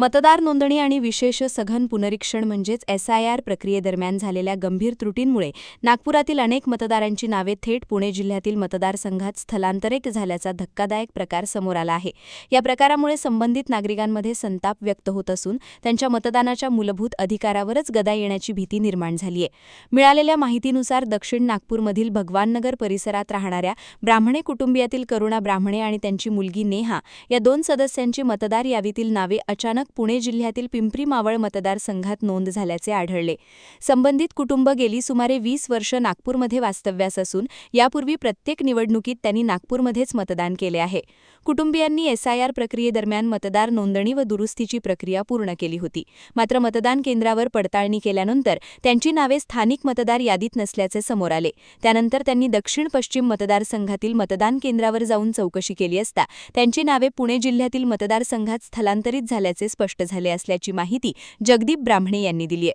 मतदार नोंदणी आणि विशेष सघन पुनरीक्षण म्हणजेच SIR प्रक्रियेदरम्यान झालेल्या गंभीर त्रुटींमुळे नागपुरातील अनेक मतदारांची नावे थेट पुणे जिल्ह्यातील मतदारसंघात स्थलांतरित झाल्याचा धक्कादायक प्रकार समोर आला आहे। या प्रकारामुळे संबंधित नागरिकांमध्ये संताप व्यक्त होत असून त्यांच्या मतदानाच्या मूलभूत अधिकारावरच गदा येण्याची भीती निर्माण झाली आहे। मिळालेल्या माहितीनुसार दक्षिण नागपूरमधील भगवाननगर परिसरात राहणाऱ्या ब्राह्मणे कुटुंबियातील करुणा ब्राह्मणे आणि त्यांची मुलगी नेहा या 2 सदस्यांची मतदार यादीतील नावे अचानक पुणे जिल्ह्यातील पिंपरी मावळ मतदारसंघात नोंद झाल्याचे आढळले। संबंधित कुटुंब गेली सुमारे 20 वर्ष नागपूरमध्ये वास्तव्यास असून यापूर्वी प्रत्येक निवडणुकीत त्यांनी नागपूरमध्येच मतदान केले आहे। कुटुंबियांनी SIR प्रक्रियेदरम्यान मतदार नोंदणी व दुरुस्तीची प्रक्रिया पूर्ण केली होती। मात्र मतदान केंद्रावर पडताळणी केल्यानंतर त्यांची नावे स्थानिक मतदार यादीत नसल्याचे समोर आले। त्यानंतर त्यांनी दक्षिण पश्चिम मतदारसंघातील मतदान केंद्रावर जाऊन चौकशी केली असता त्यांची नावे पुणे जिल्ह्यातील मतदारसंघात स्थलांतरित झाल्याचे स्पष्ट झाले असल्याची माहिती जगदीप ब्राह्मणे यांनी दिली आहे।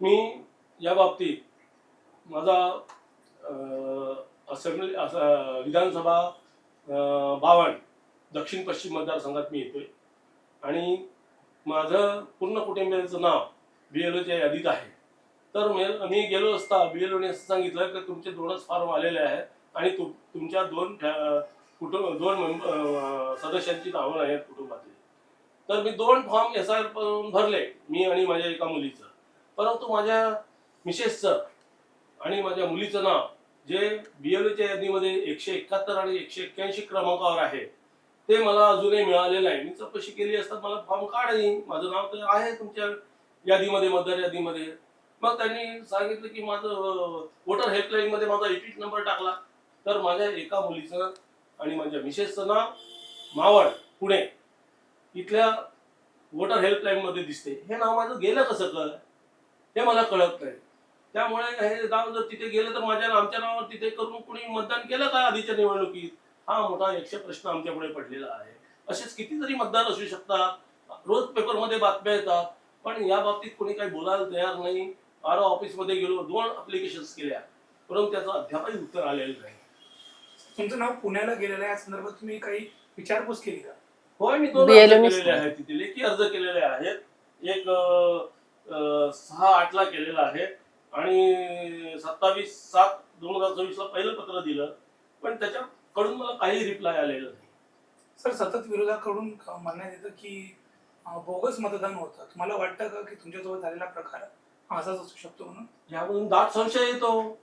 मी या बाबतीत माझा असेंब्ली विधानसभा 52 दक्षिण पश्चिम मतदारसंघात मी येतोय आणि माझं पूर्ण कुटुंबियांचं नाव BLOच्या यादीत आहे। तर मी गेलो असता BLOने असं सांगितलं की तुमचे 2च फॉर्म आलेले आहेत आणि तुमच्या दोन सदस्यांची नावं नाही आहेत कुटुंबातली। तर मी 2 फॉर्म SIR भरले, मी आणि माझ्या एका मुलीचं, परंतु माझ्या मिसेसचं आणि माझ्या मुलीचं नाव जे BLOच्या यादीमध्ये 171 आणि 181 क्रमांकावर आहे ते मला अजूनही मिळाले नाही। मी चौकशी केली असता मला फॉर्म का नाही, माझं नाव तर आहे तुमच्या यादीमध्ये, मतदार यादीमध्ये। मग त्यांनी सांगितलं की माझं वोटर हेल्पलाईन मध्ये माझा EPIC नंबर टाकला तर माझ्या एका मुलीचं आणि माझ्या मिसेसचं नाव मावळ पुणे इथल्या वोटर हेल्पलाईन मध्ये दिसते। हे नाव माझं गेलं कसं काय हे मला कळत नाही। त्यामुळे हे नाव जर तिथे गेलं तर आमच्या नावावर तिथे करून कुणी मतदान केलं का आधीच्या निवडणुकीत, हा मोठा यक्ष प्रश्न आमच्या पुढे पडलेला आहे। असेच कितीतरी मतदार असू शकतात, रोज पेपरमध्ये बातम्या येतात, पण या बाबतीत कोणी काही बोलायला तयार नाही। RO ऑफिसमध्ये गेलो, 2 ऍप्लिकेशन्स केल्या, परंतु त्याचं अद्यापही उत्तर आलेलं नाही। तुमचं नाव पुण्याला गेलेलं आहे या संदर्भात तुम्ही काही विचारपूस केली का? होय, मी 2 अर्ज केलेले आहेत, तिथे लेखी अर्ज केलेले आहेत। एक 6/8 ला केलेला आहे आणि 27/7/2024 ला पहिलं पत्र दिलं, पण त्याच्याकडून मला काही रिप्लाय आलेला नाही। सर, सतत विरोधाकडून म्हणण्यात येतं की बोगस मतदान होतं। तुम्हाला वाटतं का की तुमच्यासोबत झालेला प्रकार असाच असू शकतो म्हणून? यामधून दाट संशय येतो,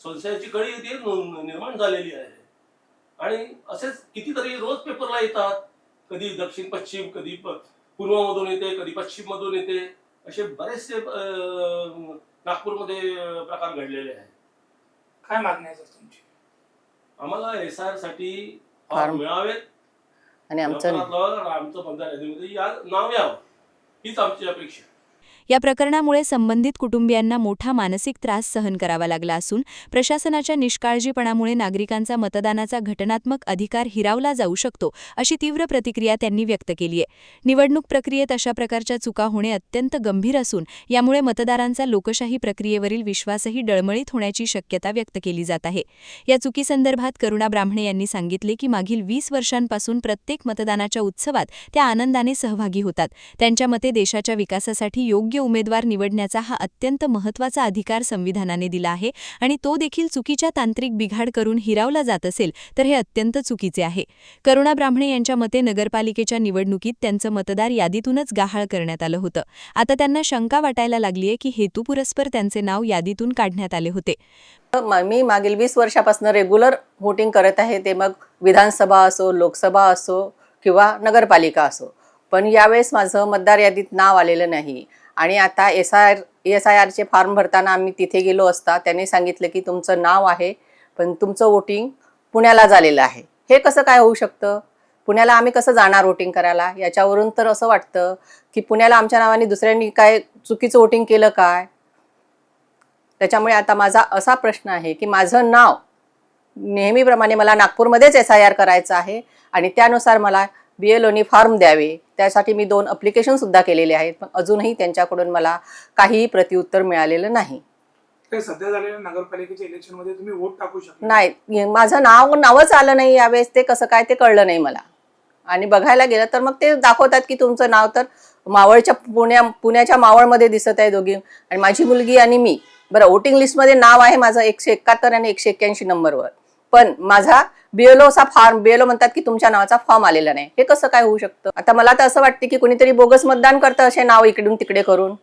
संशयाची कळी निर्माण झालेली आहे आणि असेच कितीतरी रोज पेपरला येतात, कधी दक्षिण पश्चिम, कधी पूर्वमधून येते, कधी पश्चिम मधून येते, असे बरेचसे नागपूरमध्ये प्रकार घडलेले आहेत। काय मागणी आहे सर तुमची? आम्हाला SIR साठी फॉर्म मिळावेत आणि आमचं मतदार यादीमध्ये नाव यावं, हीच आमची अपेक्षा। या प्रकरणामुळे संबंधित कुटुंबियांना मोठा मानसिक त्रास सहन करावा लागला असून प्रशासनाच्या निष्काळजीपणामुळे नागरिकांचा मतदानाचा घटनात्मक अधिकार हिरावला जाऊ शकतो, अशी तीव्र प्रतिक्रिया त्यांनी व्यक्त केली आहे। निवडणूक प्रक्रियेत अशा प्रकारच्या चुका होणे अत्यंत गंभीर असून यामुळे मतदारांचा लोकशाही प्रक्रियेवरील विश्वासही डळमळीत होण्याची शक्यता व्यक्त केली जात आहे। या चुकीसंदर्भात करुणा ब्राह्मणे यांनी सांगितले की मागील 20 वर्षांपासून प्रत्येक मतदानाच्या उत्सवात त्या आनंदाने सहभागी होतात। त्यांच्या मते देशाच्या विकासासाठी योग्य उमेदवार निवडण्याचा हा अत्यंत महत्त्वाचा अधिकार संविधानाने दिला आहे आणि तो देखील चुकीच्या तांत्रिक बिघाड करून हिरावला जात असेल तर हे अत्यंत चुकीचे आहे। करुणा ब्राह्मणे यांच्या मते नगरपालिकेच्या निवडणुकीत त्यांचं मतदार यादीतूनच गाहाळ करण्यात आलं होतं। आता त्यांना शंका वाटायला लागलीये की हेतुपुरस्पर त्यांचे नाव यादीतून काढण्यात आले होते। मी मागील 20 वर्षापासून रेग्युलर व्होटिंग करत आहे, ते मग विधानसभा असो, लोकसभा असो किंवा नगरपालिका असो, पण यावेळेस माझं मतदार यादीत नाव आलेलं नाही। आणि आता SIRचे फॉर्म भरताना आम्ही तिथे गेलो असता त्यांनी सांगितलं की तुमचं नाव आहे पण तुमचं वोटिंग पुण्याला झालेलं आहे। हे कसं काय होऊ शकतं? पुण्याला आम्ही कसं जाणार वोटिंग करायला? याच्यावरून तर असं वाटतं की पुण्याला आमच्या नावाने दुसऱ्यांनी काय चुकीचं वोटिंग केलं काय? त्याच्यामुळे आता माझा असा प्रश्न आहे की माझं नाव नेहमीप्रमाणे मला नागपूरमध्येच SIR करायचं आहे आणि त्यानुसार मला BLOने फॉर्म द्यावे, त्यासाठी मी 2 ऍप्लिकेशन सुद्धा केलेले आहेत, पण अजूनही त्यांच्याकडून मला काहीही प्रत्युत्तर मिळालेलं नाही। सध्या झालेल्या नगरपालिकेच्या इलेक्शनमध्ये तुम्ही वोट टाकू शकता? नाही, माझं नावच आलं नाही यावेळेस, ते कसं काय ते कळलं नाही मला। आणि बघायला गेलं तर मग ते दाखवतात की तुमचं नाव तर मावळच्या पुण्याच्या मावळमध्ये दिसत आहे दोघी, आणि माझी मुलगी आणि मी. बरं, वोटिंग लिस्टमध्ये नाव आहे माझं 171 आणि 181 नंबरवर, पण माझा बीएलओचा फॉर्म, बीएलओ म्हणतात की तुमच्या नावाचा फॉर्म आलेला नाही. हे कसं काय होऊ शकतं? आता मला तर असं वाटतं की कोणीतरी बोगस मतदान करतं असे नाव इकडून तिकडे करून,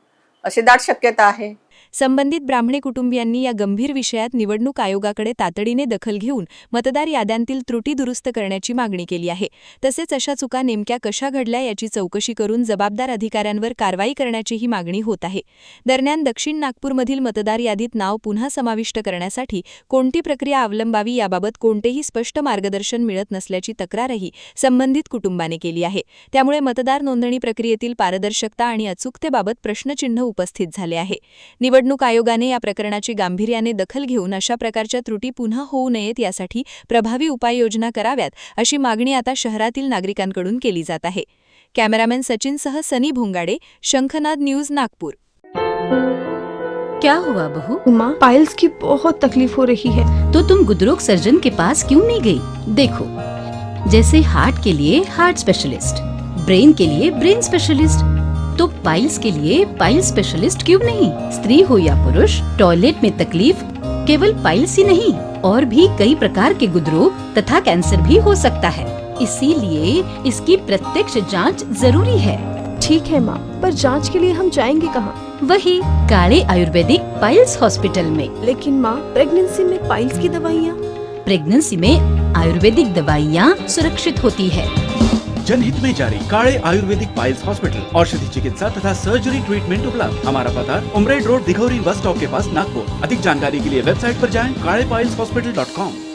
अशी दाट शक्यता आहे. संबंधित ब्राह्मणे कुटुंबियांनी या गंभीर विषयात निवडणूक आयोगाकडे तातडीने दखल घेऊन मतदार याद्यांतील त्रुटी दुरुस्त करण्याची मागणी केली आहे. तसेच अशा चुका नेमक्या कशा घडल्या याची चौकशी करून जबाबदार अधिकाऱ्यांवर कारवाई करण्याचीही मागणी होत आहे. दरम्यान दक्षिण नागपूरमधील मतदार यादीत नाव पुन्हा समाविष्ट करण्यासाठी कोणती प्रक्रिया अवलंबावी याबाबत कोणतेही स्पष्ट मार्गदर्शन मिळत नसल्याची तक्रारही संबंधित कुटुंबाने केली आहे. त्यामुळे मतदार नोंदणी प्रक्रियेतील पारदर्शकता आणि अचूकतेबाबत प्रश्नचिन्ह उपस्थित झाले आहे. निवडणूक आयोगाने या प्रकरणाची गांभीर्याने दखल घेऊन अशा प्रकारच्या त्रुटी पुन्हा होऊ नयेत यासाठी प्रभावी उपाययोजना कराव्यात, अशी मागणी आता शहरातील नागरिकांकडून केली जात आहे. कॅमेरामॅन सचिनसह सनी भोंगाडे, शंखनाद न्यूज, नागपूर. क्या हुआ बहू? माँ, पाइल्स की बहुत तकलीफ हो रही है। तो तुम गुदरोग सर्जन के पास क्यों नहीं गई? देखो, जैसे हार्ट के लिए हार्ट स्पेशलिस्ट, ब्रेन के लिए ब्रेन स्पेशलिस्ट, तो पाइल्स के लिए पाइल स्पेशलिस्ट क्यों नहीं? स्त्री हो या पुरुष, टॉयलेट में तकलीफ केवल पाइल्स ही नहीं, और भी कई प्रकार के गुदरोग तथा कैंसर भी हो सकता है. इसीलिए इसकी प्रत्यक्ष जांच जरूरी है. ठीक है माँ, पर जांच के लिए हम जाएंगे कहाँ? वही काले आयुर्वेदिक पाइल्स हॉस्पिटल में. लेकिन माँ, प्रेगनेंसी में पाइल्स की दवाइयाँ? प्रेगनेंसी में आयुर्वेदिक दवाइयाँ सुरक्षित होती है. जनहित में जारी काले आयुर्वेदिक पाइल्स हॉस्पिटल, औषधि चिकित्सा तथा सर्जरी ट्रीटमेंट उपलब्ध. हमारा पता उमरेड रोड, दिघौरी बस स्टॉप के पास, नागपुर. अधिक जानकारी के लिए वेबसाइट पर जाएं kalepileshhospital.com.